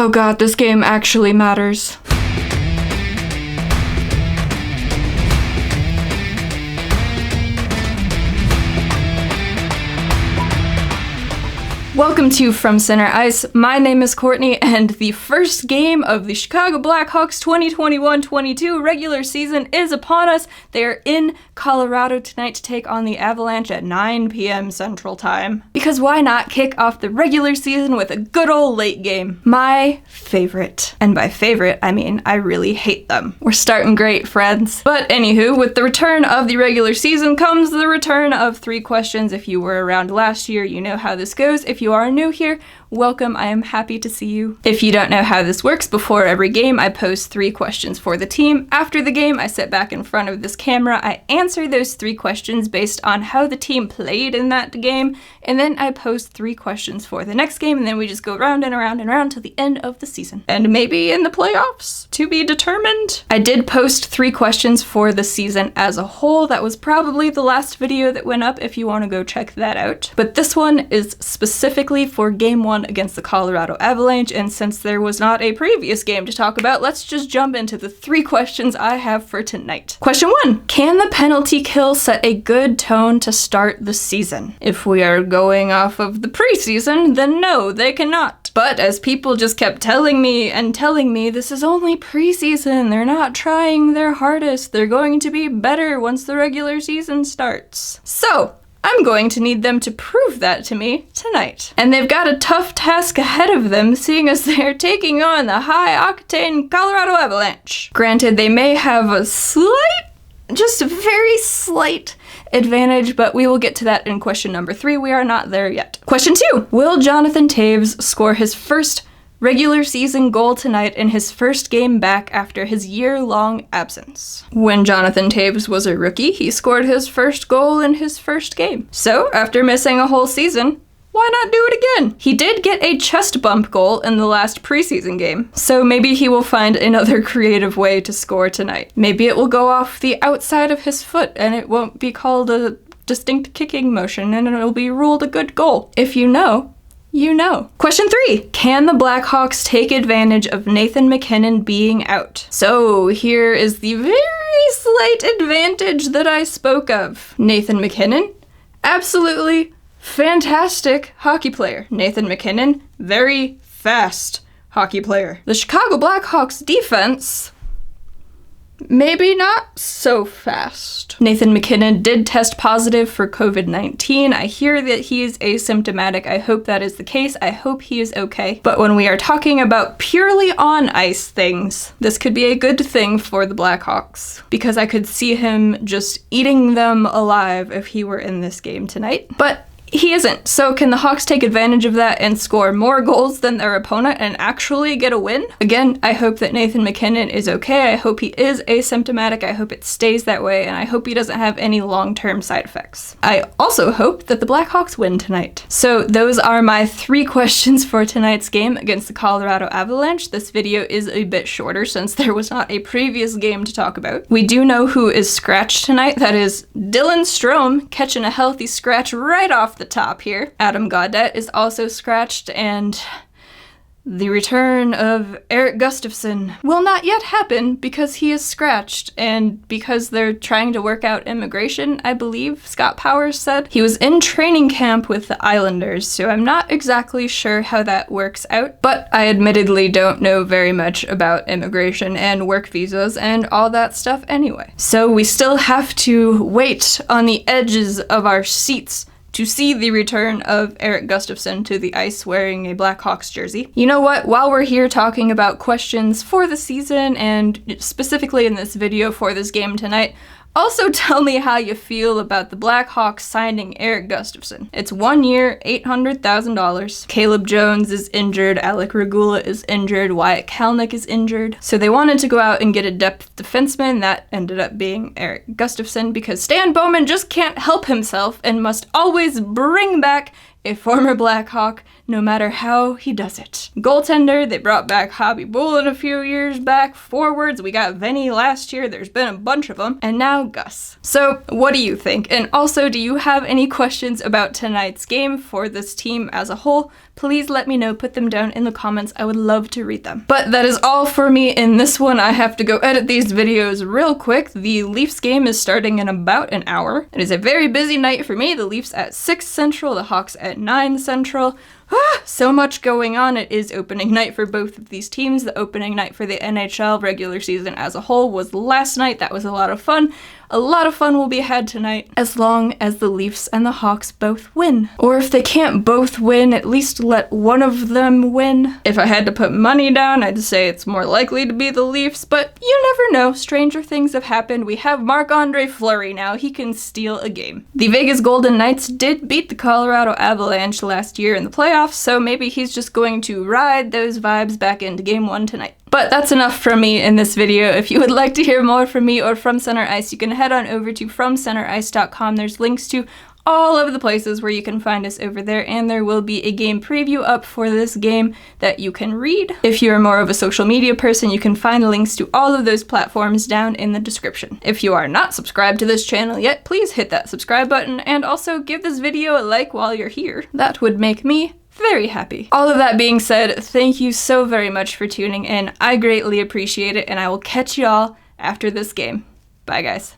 Oh god, this game actually matters. Welcome to From Center Ice. My name is Courtney, and the first game of the Chicago Blackhawks 2021-22 regular season is upon us. They are in Colorado tonight to take on the Avalanche at 9 p.m. Central Time. Because why not kick off the regular season with a good old late game? My favorite. And by favorite, I mean I really hate them. We're starting great, friends. But anywho, with the return of the regular season comes the return of 3 questions. If you were around last year, you know how this goes. If you are new here, welcome. I am happy to see you. If you don't know how this works, before every game, I pose 3 questions for the team. After the game, I sit back in front of this camera. I answer those 3 questions based on how the team played in that game, and then I pose 3 questions for the next game, and then we just go round and around and around till the end of the season. And maybe in the playoffs, to be determined. I did post 3 questions for the season as a whole. That was probably the last video that went up if you want to go check that out. But this one is specifically for Game 1 against the Colorado Avalanche, and since there was not a previous game to talk about, let's just jump into the 3 questions I have for tonight. Question 1. Can the penalty kill set a good tone to start the season? If we are going off of the preseason, then no, they cannot. But as people just kept telling me, this is only preseason, they're not trying their hardest, they're going to be better once the regular season starts. So, I'm going to need them to prove that to me tonight. And they've got a tough task ahead of them, seeing as they're taking on the high-octane Colorado Avalanche. Granted, they may have a just a very slight advantage, but we will get to that in question number 3. We are not there yet. Question 2. Will Jonathan Toews score his first regular season goal tonight in his first game back after his year-long absence? When Jonathan Toews was a rookie, he scored his first goal in his first game. So, after missing a whole season, why not do it again? He did get a chest bump goal in the last preseason game, so maybe he will find another creative way to score tonight. Maybe it will go off the outside of his foot and it won't be called a distinct kicking motion and it'll be ruled a good goal. If you know, you know. Question 3. Can the Blackhawks take advantage of Nathan MacKinnon being out? So here is the very slight advantage that I spoke of. Nathan MacKinnon, absolutely fantastic hockey player. Nathan MacKinnon, very fast hockey player. The Chicago Blackhawks defense, maybe not so fast. Nathan MacKinnon did test positive for COVID-19. I hear that he is asymptomatic. I hope that is the case. I hope he is okay. But when we are talking about purely on-ice things, this could be a good thing for the Blackhawks, because I could see him just eating them alive if he were in this game tonight. But he isn't. So can the Hawks take advantage of that and score more goals than their opponent and actually get a win? Again, I hope that Nathan MacKinnon is okay. I hope he is asymptomatic. I hope it stays that way, and I hope he doesn't have any long-term side effects. I also hope that the Blackhawks win tonight. So those are my 3 questions for tonight's game against the Colorado Avalanche. This video is a bit shorter since there was not a previous game to talk about. We do know who is scratched tonight. That is Dylan Strome, catching a healthy scratch right off the top here. Adam Gaudette is also scratched, and the return of Erik Gustafsson will not yet happen because he is scratched, and because they're trying to work out immigration, I believe Scott Powers said. He was in training camp with the Islanders, so I'm not exactly sure how that works out, but I admittedly don't know very much about immigration and work visas and all that stuff anyway. So we still have to wait on the edges of our seats to see the return of Erik Gustafsson to the ice wearing a Blackhawks jersey. You know what? While we're here talking about questions for the season, and specifically in this video for this game tonight, also tell me how you feel about the Blackhawks signing Erik Gustafsson. It's 1 year, $800,000. Caleb Jones is injured, Alec Regula is injured, Wyatt Kalnick is injured. So they wanted to go out and get a depth defenseman. That ended up being Erik Gustafsson because Stan Bowman just can't help himself and must always bring back a former Blackhawk, no matter how he does it. Goaltender, they brought back Hobby Bullen a few years back. Forwards, we got Vinny last year, there's been a bunch of them, and now Gus. So what do you think? And also, do you have any questions about tonight's game for this team as a whole? Please let me know, put them down in the comments, I would love to read them. But that is all for me in this one. I have to go edit these videos real quick. The Leafs game is starting in about an hour. It is a very busy night for me. The Leafs at 6 Central, the Hawks at 9 Central. So much going on. It is opening night for both of these teams. The opening night for the NHL regular season as a whole was last night. That was a lot of fun. A lot of fun will be had tonight, as long as the Leafs and the Hawks both win. Or if they can't both win, at least let one of them win. If I had to put money down, I'd say it's more likely to be the Leafs, but you never know. Stranger things have happened. We have Marc-Andre Fleury now. He can steal a game. The Vegas Golden Knights did beat the Colorado Avalanche last year in the playoffs, so maybe he's just going to ride those vibes back into Game 1 tonight. But that's enough from me in this video. If you would like to hear more from me or from Center Ice, you can head on over to FromCenterIce.com. There's links to all of the places where you can find us over there, and there will be a game preview up for this game that you can read. If you're more of a social media person, you can find links to all of those platforms down in the description. If you are not subscribed to this channel yet, please hit that subscribe button, and also give this video a like while you're here. That would make me very happy. All of that being said, thank you so very much for tuning in. I greatly appreciate it, and I will catch y'all after this game. Bye, guys.